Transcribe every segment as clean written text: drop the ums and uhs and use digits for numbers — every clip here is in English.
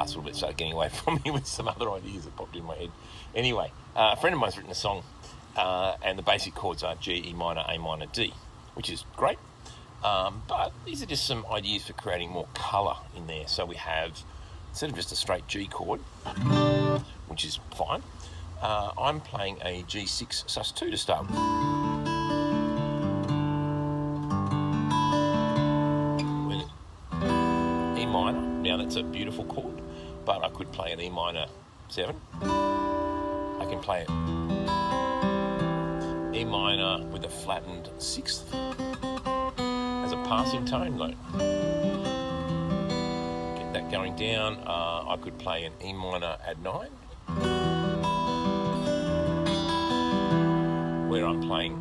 last little bit started getting away from me with some other ideas that popped in my head. Anyway, a friend of mine's written a song, and the basic chords are G, E minor, A minor, D, which is great. But these are just some ideas for creating more colour in there. So we have, instead of just a straight G chord, which is fine, I'm playing a G6 sus2 to start with. E minor, now that's a beautiful chord, but I could play an E minor 7. I can play it E minor with a flattened 6th as a passing tone, like get that going down. I could play an E minor add 9, where I'm playing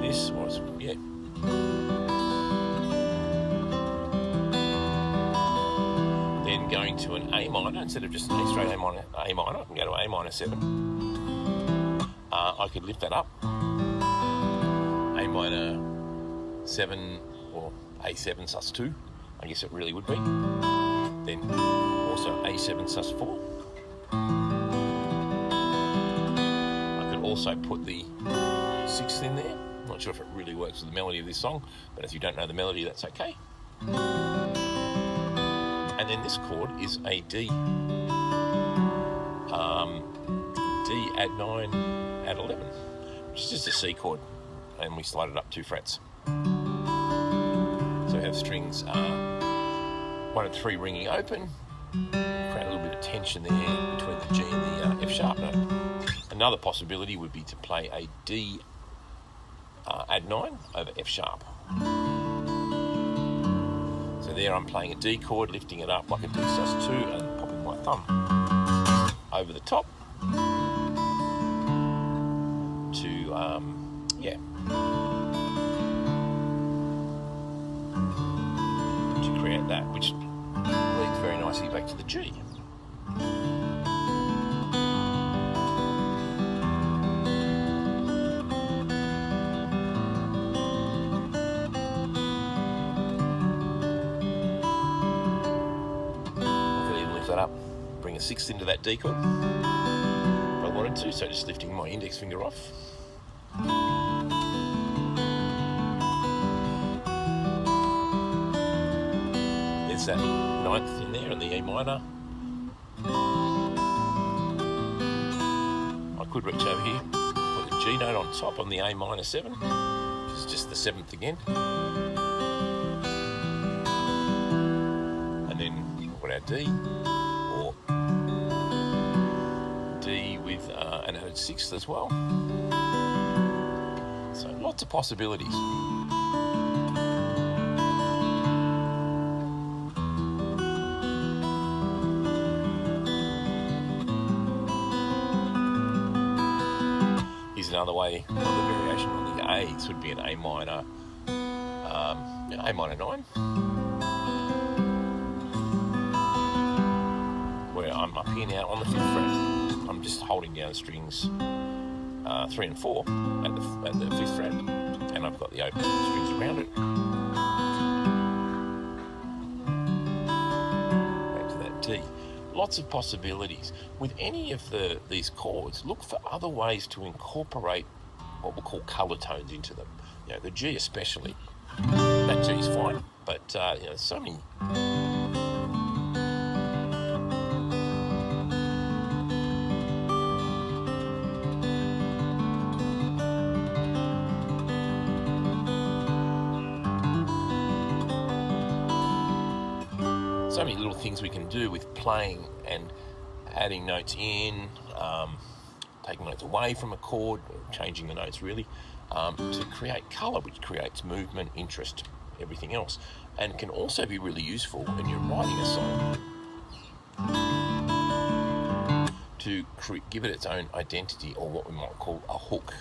this was, yeah. Then going to an A minor, instead of just a straight A minor, I can go to A minor 7. I could lift that up, A minor 7 or A7 sus2, I guess it really would be. Then also A7 sus4. Also put the 6th in there. Not sure if it really works with the melody of this song, but if you don't know the melody, that's okay. And then this chord is a D. D add 9, add 11, which is just a C chord, and we slide it up 2 frets. So we have strings 1 and 3 ringing open, create a little bit of tension there between the G and the F sharp note. Another possibility would be to play a D add 9 over F sharp. So there I'm playing a D chord, lifting it up like a D sus2 and popping my thumb over the top to, to create that, which leads very nicely back to the G. That up, bring a 6th into that D chord if I wanted to, so just lifting my index finger off. There's that 9th in there and the E minor. I could reach over here, put the G note on top on the A minor 7, which is just the 7th again. And then we've got our D, or D with an added 6th as well. So lots of possibilities. Here's another way of the variation on the A's would be an A minor, A minor 9. I'm up here now on the 5th fret. I'm just holding down strings 3 and 4 at the 5th fret, and I've got the open strings around it. Back to that D. Lots of possibilities. With any of these chords, look for other ways to incorporate what we'll call colour tones into them. You know, the G especially. That G is fine, but so many. So many little things we can do with playing and adding notes in, taking notes away from a chord, changing the notes really, to create colour, which creates movement, interest, everything else, and can also be really useful when you're writing a song to give it its own identity, or what we might call a hook.